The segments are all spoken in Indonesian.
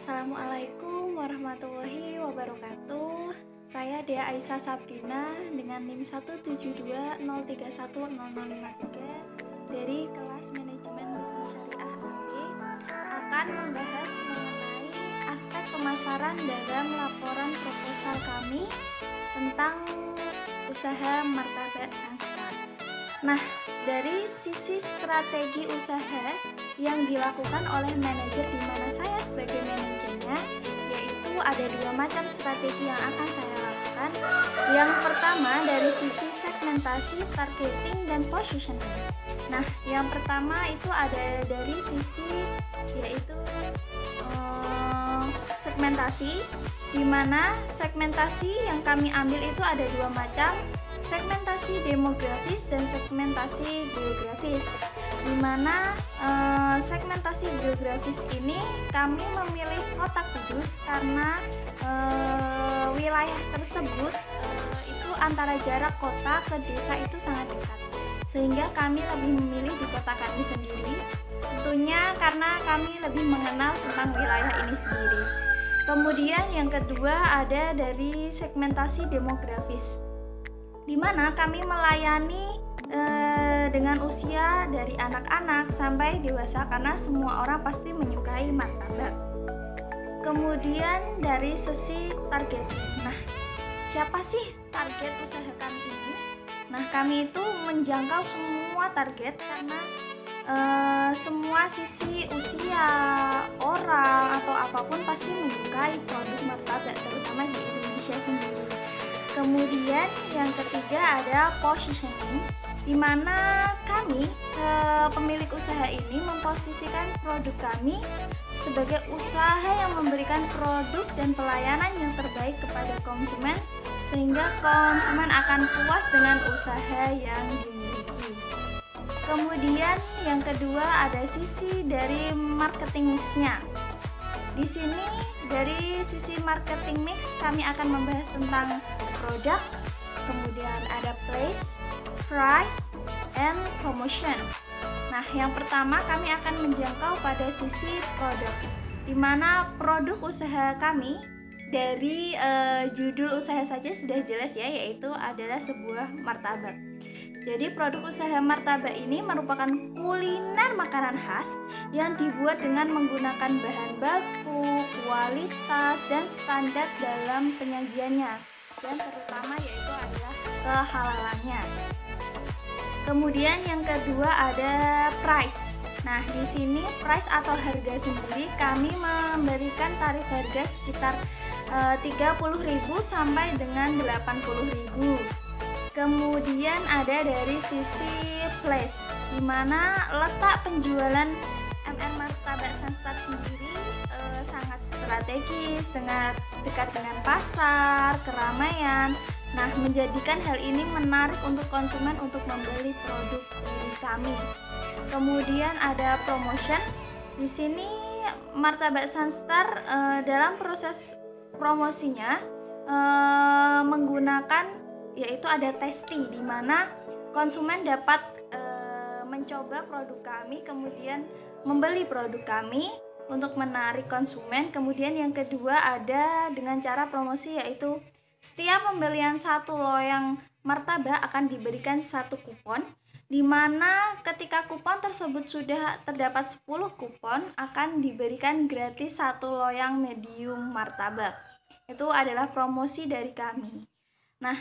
Assalamualaikum warahmatullahi wabarakatuh. Saya Dea Aisyah Sabrina dengan NIM 17203100053 dari kelas Manajemen Bisnis Syariah AB akan membahas mengenai aspek pemasaran dalam laporan proposal kami tentang usaha martabak Sanstar. Nah, dari sisi strategi usaha yang dilakukan oleh manajer di mana saya sebagai manajernya, yaitu ada dua macam strategi yang akan saya lakukan. Yang pertama dari sisi segmentasi, targeting, dan positioning. Nah, yang pertama itu ada dari sisi yaitu segmentasi, di mana segmentasi yang kami ambil itu ada dua macam, segmentasi demografis dan segmentasi geografis. Di mana segmentasi geografis ini kami memilih kota Kudus karena wilayah tersebut itu antara jarak kota ke desa itu sangat dekat, sehingga kami lebih memilih di kota kami sendiri, tentunya karena kami lebih mengenal tentang wilayah ini sendiri. Kemudian yang kedua ada dari segmentasi demografis, di mana kami melayani dengan usia dari anak-anak sampai dewasa karena semua orang pasti menyukai martabak. Kemudian dari sisi target. Nah, siapa sih target usaha kami ini? Nah, kami itu menjangkau semua target karena semua sisi usia orang atau apapun pasti menyukai produk martabak, terutama di Indonesia sendiri. Kemudian yang ketiga ada positioning, di mana kami pemilik usaha ini memposisikan produk kami sebagai usaha yang memberikan produk dan pelayanan yang terbaik kepada konsumen, sehingga konsumen akan puas dengan usaha yang dimiliki. Kemudian yang kedua ada sisi dari marketing mix-nya. Di sini dari sisi marketing mix kami akan membahas tentang produk, kemudian ada place, price, and promotion. Nah, yang pertama kami akan menjangkau pada sisi produk, di mana produk usaha kami dari judul usaha saja sudah jelas ya, yaitu adalah sebuah martabak. Jadi produk usaha martabak ini merupakan kuliner makanan khas yang dibuat dengan menggunakan bahan baku, kualitas, dan standar dalam penyajiannya, dan terutama yaitu adalah kehalalannya. Kemudian yang kedua ada price. Nah, di sini price atau harga sendiri kami memberikan tarif harga sekitar 30.000 sampai dengan 80.000. Kemudian ada dari sisi place, di mana letak penjualan MR Martabak Sanstar sendiri sangat strategis, dekat dengan pasar, keramaian. Nah, menjadikan hal ini menarik untuk konsumen untuk membeli produk dari kami. Kemudian ada promotion. Di sini Martabak Sanstar dalam proses promosinya menggunakan yaitu ada tasty, di mana konsumen dapat mencoba produk kami, kemudian membeli produk kami untuk menarik konsumen. Kemudian yang kedua ada dengan cara promosi, yaitu setiap pembelian satu loyang martabak akan diberikan satu kupon, di mana ketika kupon tersebut sudah terdapat 10 kupon akan diberikan gratis satu loyang medium martabak. Itu adalah promosi dari kami. Nah,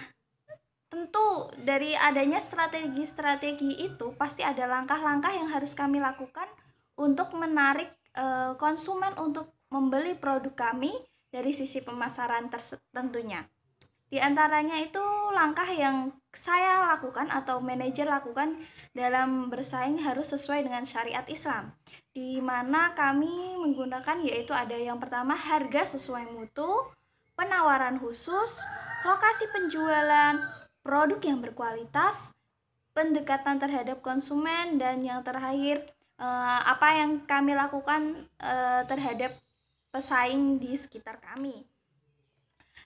tentu dari adanya strategi-strategi itu pasti ada langkah-langkah yang harus kami lakukan untuk menarik konsumen untuk membeli produk kami dari sisi pemasaran tentunya. Di antaranya itu langkah yang saya lakukan atau manajer lakukan dalam bersaing harus sesuai dengan syariat Islam, di mana kami menggunakan yaitu ada yang pertama harga sesuai mutu, penawaran khusus, lokasi penjualan, produk yang berkualitas, pendekatan terhadap konsumen, dan yang terakhir apa yang kami lakukan terhadap pesaing di sekitar kami.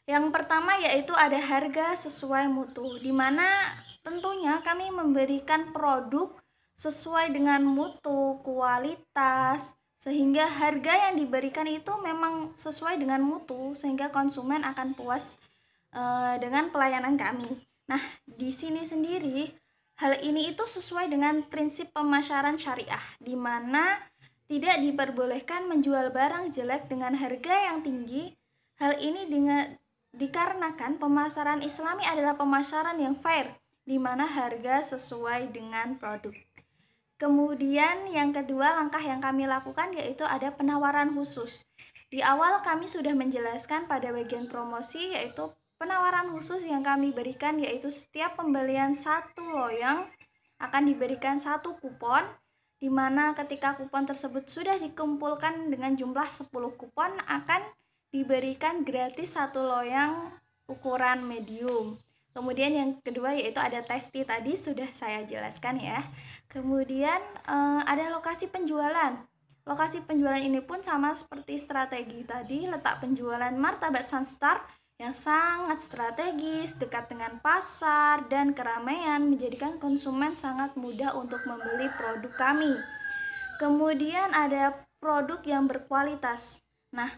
Yang pertama yaitu ada harga sesuai mutu, di mana tentunya kami memberikan produk sesuai dengan mutu, kualitas, sehingga harga yang diberikan itu memang sesuai dengan mutu, sehingga konsumen akan puas dengan pelayanan kami. Nah, di sini sendiri hal ini itu sesuai dengan prinsip pemasaran syariah, di mana tidak diperbolehkan menjual barang jelek dengan harga yang tinggi. Hal ini dikarenakan pemasaran Islami adalah pemasaran yang fair, di mana harga sesuai dengan produk. Kemudian yang kedua, langkah yang kami lakukan yaitu ada penawaran khusus. Di awal kami sudah menjelaskan pada bagian promosi, yaitu penawaran khusus yang kami berikan yaitu setiap pembelian 1 loyang akan diberikan 1 kupon, di mana ketika kupon tersebut sudah dikumpulkan dengan jumlah 10 kupon akan diberikan gratis 1 loyang ukuran medium. Kemudian yang kedua yaitu ada testi, tadi sudah saya jelaskan ya. Kemudian ada lokasi penjualan. Lokasi penjualan ini pun sama seperti strategi tadi, letak penjualan Martabak Sunstar yang sangat strategis, dekat dengan pasar dan keramaian, menjadikan konsumen sangat mudah untuk membeli produk kami. Kemudian ada produk yang berkualitas. Nah,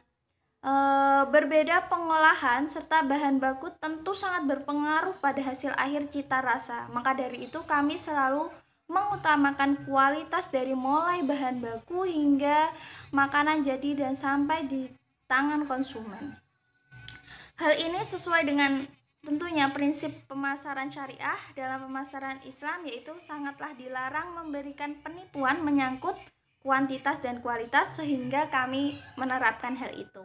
berbeda pengolahan serta bahan baku tentu sangat berpengaruh pada hasil akhir cita rasa. Maka dari itu kami selalu mengutamakan kualitas dari mulai bahan baku hingga makanan jadi dan sampai di tangan konsumen. Hal ini sesuai dengan tentunya prinsip pemasaran syariah. Dalam pemasaran Islam yaitu sangatlah dilarang memberikan penipuan menyangkut kuantitas dan kualitas, sehingga kami menerapkan hal itu.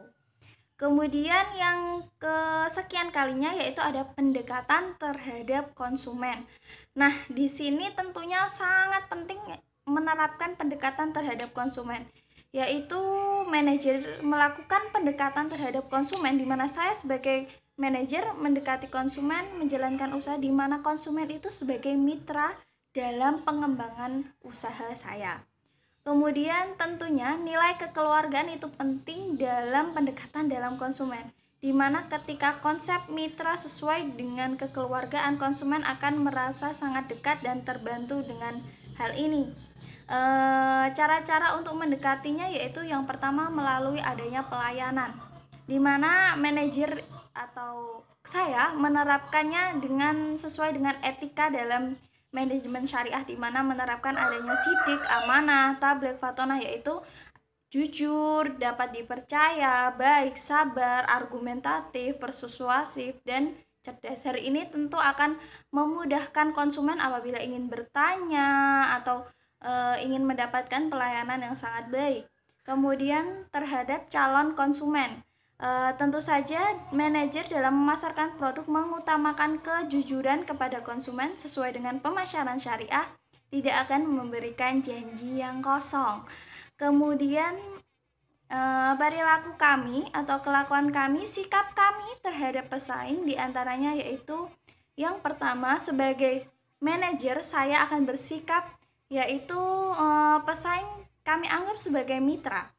Kemudian yang kesekian kalinya yaitu ada pendekatan terhadap konsumen. Nah, di sini tentunya sangat penting menerapkan pendekatan terhadap konsumen, yaitu manajer melakukan pendekatan terhadap konsumen, di mana saya sebagai manajer mendekati konsumen, menjalankan usaha di mana konsumen itu sebagai mitra dalam pengembangan usaha saya. Kemudian tentunya nilai kekeluargaan itu penting dalam pendekatan dalam konsumen, di mana ketika konsep mitra sesuai dengan kekeluargaan, konsumen akan merasa sangat dekat dan terbantu dengan hal ini. Cara-cara untuk mendekatinya yaitu yang pertama melalui adanya pelayanan, di mana manajer atau saya menerapkannya dengan sesuai dengan etika dalam manajemen syariah, di mana menerapkan adanya sidik, amanah, tabligh, fatonah, yaitu jujur, dapat dipercaya, baik, sabar, argumentatif, persuasif, dan cerdas. Hal ini tentu akan memudahkan konsumen apabila ingin bertanya atau ingin mendapatkan pelayanan yang sangat baik. Kemudian terhadap calon konsumen, tentu saja manajer dalam memasarkan produk mengutamakan kejujuran kepada konsumen sesuai dengan pemasaran syariah, tidak akan memberikan janji yang kosong. Kemudian perilaku kami atau kelakuan kami, sikap kami terhadap pesaing diantaranya yaitu yang pertama, sebagai manajer saya akan bersikap yaitu pesaing kami anggap sebagai mitra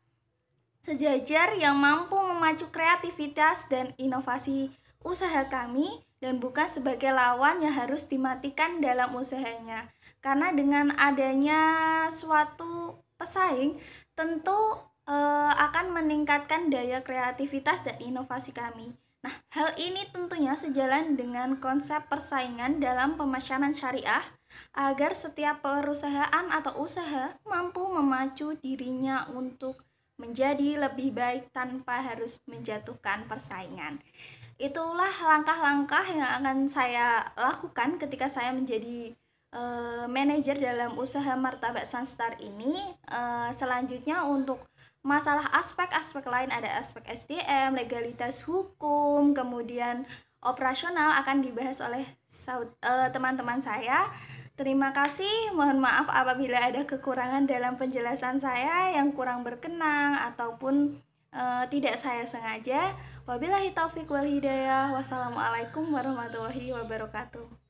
sejajar yang mampu memacu kreativitas dan inovasi usaha kami, dan bukan sebagai lawan yang harus dimatikan dalam usahanya. Karena dengan adanya suatu pesaing tentu akan meningkatkan daya kreativitas dan inovasi kami. Nah, hal ini tentunya sejalan dengan konsep persaingan dalam pemasaran syariah, agar setiap perusahaan atau usaha mampu memacu dirinya untuk menjadi lebih baik tanpa harus menjatuhkan persaingan. Itulah langkah-langkah yang akan saya lakukan ketika saya menjadi manajer dalam usaha Martabak Sunstar ini. Selanjutnya untuk masalah aspek-aspek lain, ada aspek SDM, legalitas hukum, kemudian operasional akan dibahas oleh teman-teman saya. Terima kasih, mohon maaf apabila ada kekurangan dalam penjelasan saya yang kurang berkenan ataupun tidak saya sengaja. Wabillahi taufiq wal hidayah. Wassalamualaikum warahmatullahi wabarakatuh.